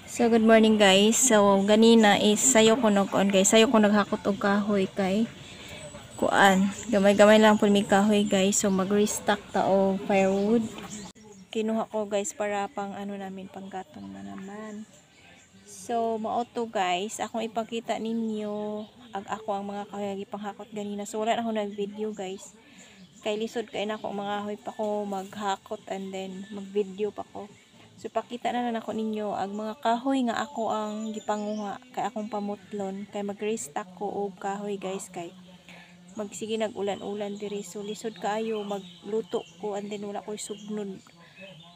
So good morning guys. So ganina is sayo ko nag-on guys. Sayo ko naghakot og kahoy kay kuan. Gamay-gamay lang pud mi kahoy guys. So mag-restock ta og firewood. Kinuha ko guys para pang ano namin panggatong na naman. So mao to guys, akong ipakita ninyo ako ang mga kahoy ipanghakot ganina. So wala na ako nag-video guys. Kay lisod kay na ako mga kahoy pa ko maghakot and then mag-video pa ko. So pakita na lang ako ninyo ang mga kahoy nga ako ang gipanguha kay akong pamutlon kay mag-restock ko og kahoy guys kay magsige nag-ulan-ulan diri. So lisod kaayo magluto ko and then wala koy sugnod.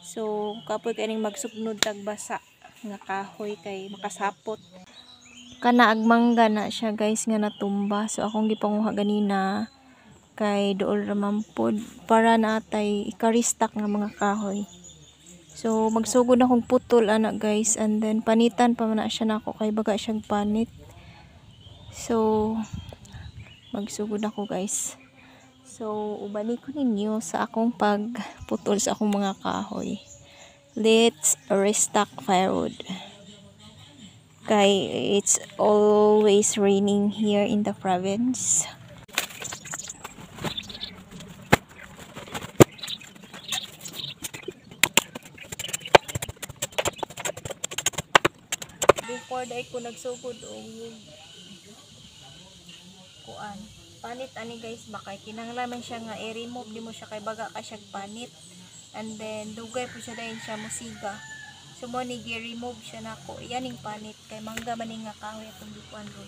So kapoy kay ning magsubnod tag basa nga kahoy kay makasapot. Kana agmangga na siya guys nga natumba. So akong gipanguha ganina kay dool raman pod para natay ika-restock nga mga kahoy. So magsugod akong putol ana guys and then panitan pa man na siya nako kay baga siyang panit. So magsugod ako guys. So ubani ko ninyo sa akong pagputol sa akong mga kahoy. Let's restock firewood. Kay it's always raining here in the province. Before day ko nagsugod og kuan panit ani guys bakay kinahanglan siya nga i-remove di mo siya kay baga ka siya panit and then dugay po siya dayon siya musiga. So mo ni gi-remove siya nako yaning panit kay mangga man nga kahoy atong gikuan ro.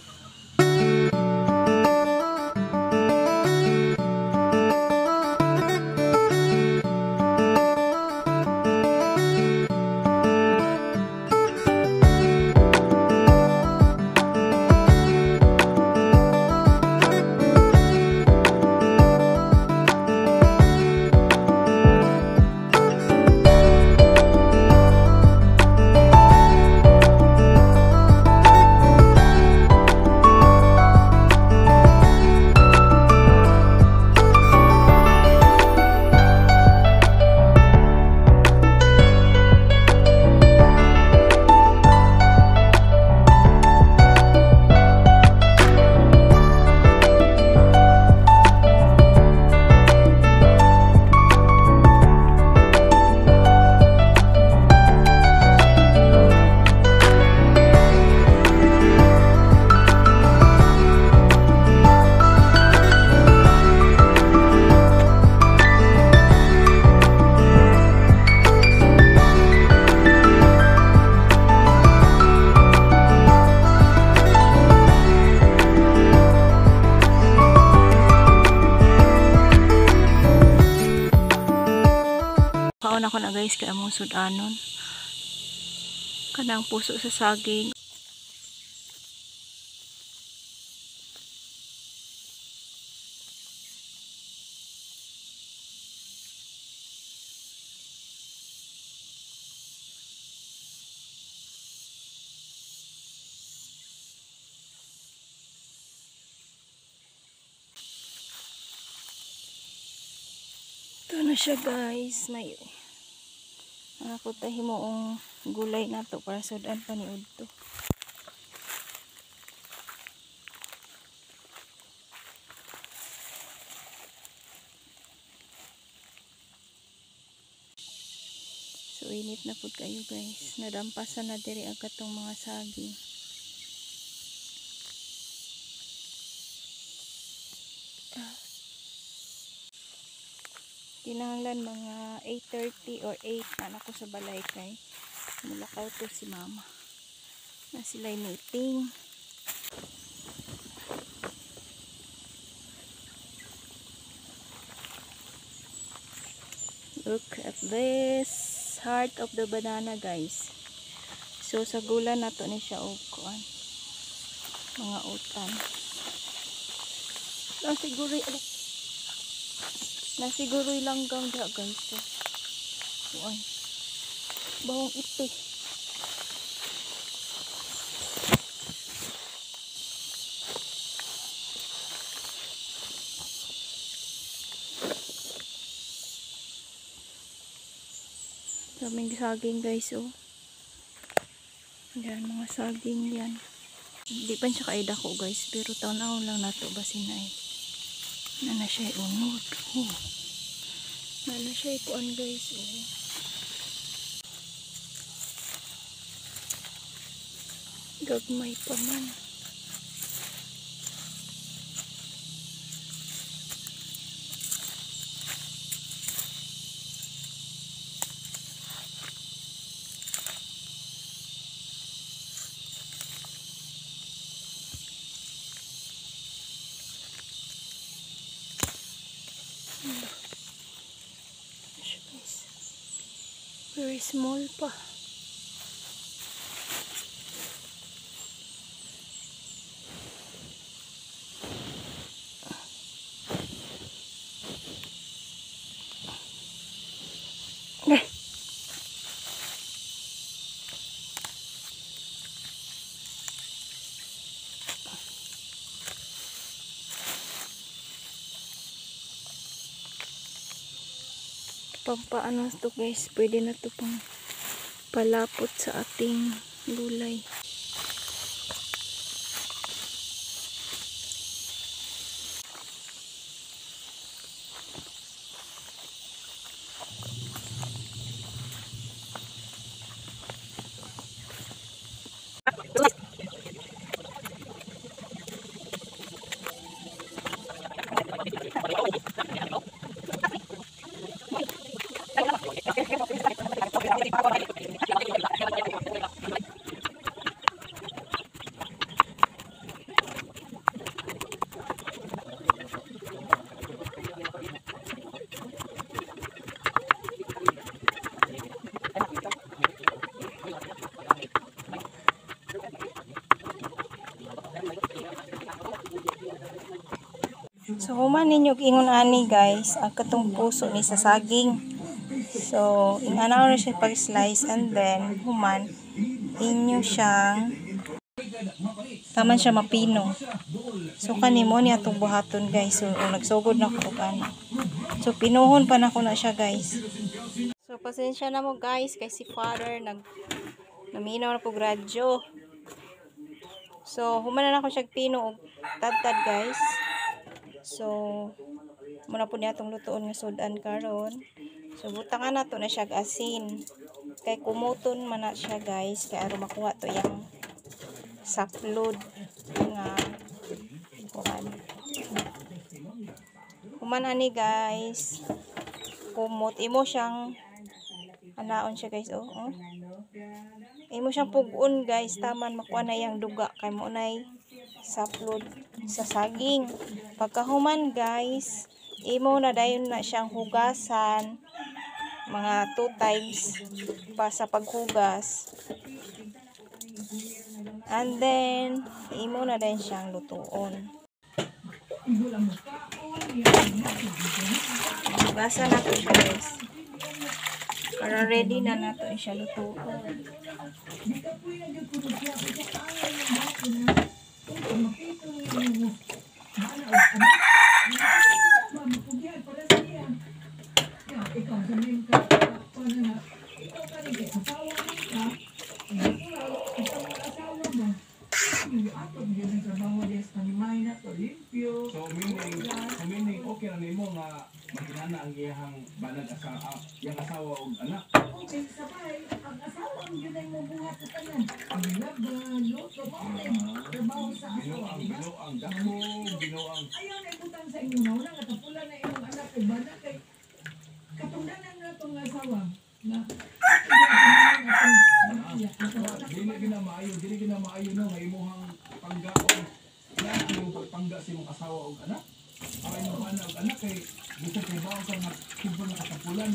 Kaon ako na guys kay among sudanon. Kanang puso sa saging. Ito na siya guys. May ako tahimoong gulay na to para sudan pa ni udto. So init na pud kayo guys. Nadampasan na diri agad tong mga saging. Kinahanglan mga 8:30 or 8 na ako sa balay kay mulakaw to si mama na sila'y meeting. Look at this heart of the banana guys. So sa gula na to ni siya og kuan mga utan siguro langgang da guys. So kuan bawang ipi. Daming saging guys oh. Yan, mga saging yan. Hindi pa siya kaida ko guys, pero taon-taon lang nato ba sinay. Na siya unod. Oh. Na siya ikuan guys. Oh. Gagmay pa man. Very small pa. Pampaano to guys, pwede na to pang palapot sa ating gulay. So human ninyo ingon ani guys, ang katong puso ni sa saging. So inganaw na siya pag-slice and then human inyo siyang taman siya mapino. So kanimo ni atong buhaton guys. So nagsugod na ko ani. So pinuhon pa na ko na siya guys. So pasensya na mo guys kay si father naminaw na po radyo. So human na ako siya pino og tad-tad guys. So muna po niya itong lutoon nga sudan karon. So butangan na to na siya asin. Kay kumuton man na siya guys. Kaya aron makuha to yung saplod nga kuhan. Human ani guys. Kumot. Imo siyang anaon siya guys. Oh. Imo siyang pugon guys. Taman makuha na yung duga. Kay mo nay saplod sa saging. Pagkahuman guys, imo na dayon na siyang hugasan mga 2 times pa sa paghugas. And then imo na dayon siyang lutuon. Hugasan na to siya guys. Para ready na nato siya lutuon. So meaning okay na nimo nga maginana ang iyang banag yang asawa ug anak. Okay, sabay, ang asawa ang yun ay mabuhat sa tanan. Ang laban, luto, trabaho sa asawa. Binuang dako, binuang. Ayaw na ibutang sa inyo na wala nga tapula na imong anak kay bana kay katungdanan na itong asawa na Dili gina maayo no nga imuhang panggaon. Kaya yung pangga sa imong asawa ug anak. Para imong bana ug anak kay gusto kay bawo ka nga kubon na katapulan.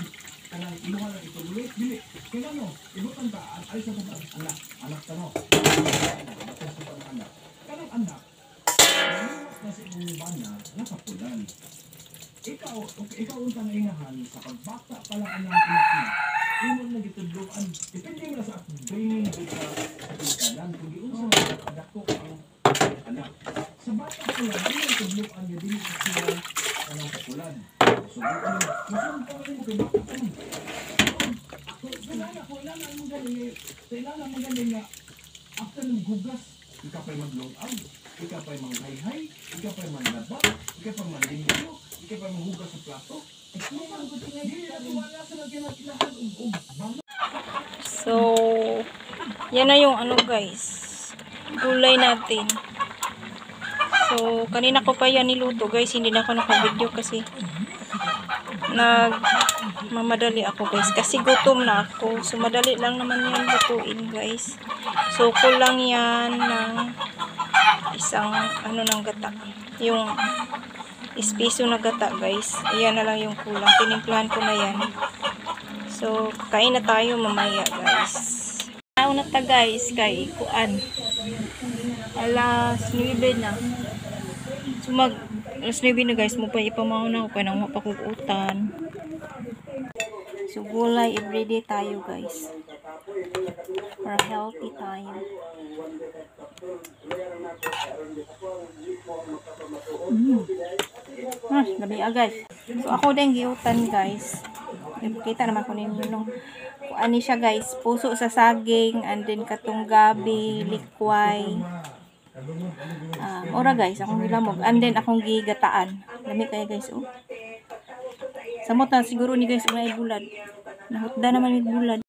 Kanang imuha lang ituloy. Dili. Kaya no, ibutang ka alis sa anak ta no. Kanang anak. Na sa imong bana nakapulan. Ikaw unta nga ingahan sa pagbata pa lang ang anak. Imo na gitudloan. Depende mo sa upbringing sa kanan kung giunsa kadako ang anak. Sa bata pa lang ang gitudloan niya dili sa sila kanang kapulan. So musun pa rin mo kay bata pa. Kailangan mo galing nga maghugas, ikaw pa'y maglungaw, ikaw pa'y manghayhay, ikaw pa'y manlaba, ikaw pa'y manlimpyo, ikaw pa'y maghugas sa plato. Eh, kung ang gusto nga hindi na wala sa lagyan ng ilahan balo. So, yan na yung ano guys, gulay natin. So, kanina ko pa yan niluto guys, hindi na ako naka-video kasi mamadali ako guys, kasi gutom na ako. So, madali lang naman yan lutuin guys. So, kulang yan ng isang ano ng gata, yung ispiso na gata guys. Ayan na lang yung kulang, tinimplahan ko na yan. So, kain na tayo mamaya guys. Tao na ta guys, kay kuan. Alas 9 na. So, alas 9 na guys, mo pa ipamahon ako kaya nang mapakukutan. So, gulay everyday tayo guys. Para healthy tayo. Gabi guys. So, ako din giutan guys. Kita naman ko ninyo nung ano siya guys, puso sa saging, and then katong gabi, likway. Ora guys, akong gilamog, and then akong gigataan. Lami kayo guys, oh. Samot na siguro ni guys, unay bulad. Nahutda naman may bulad.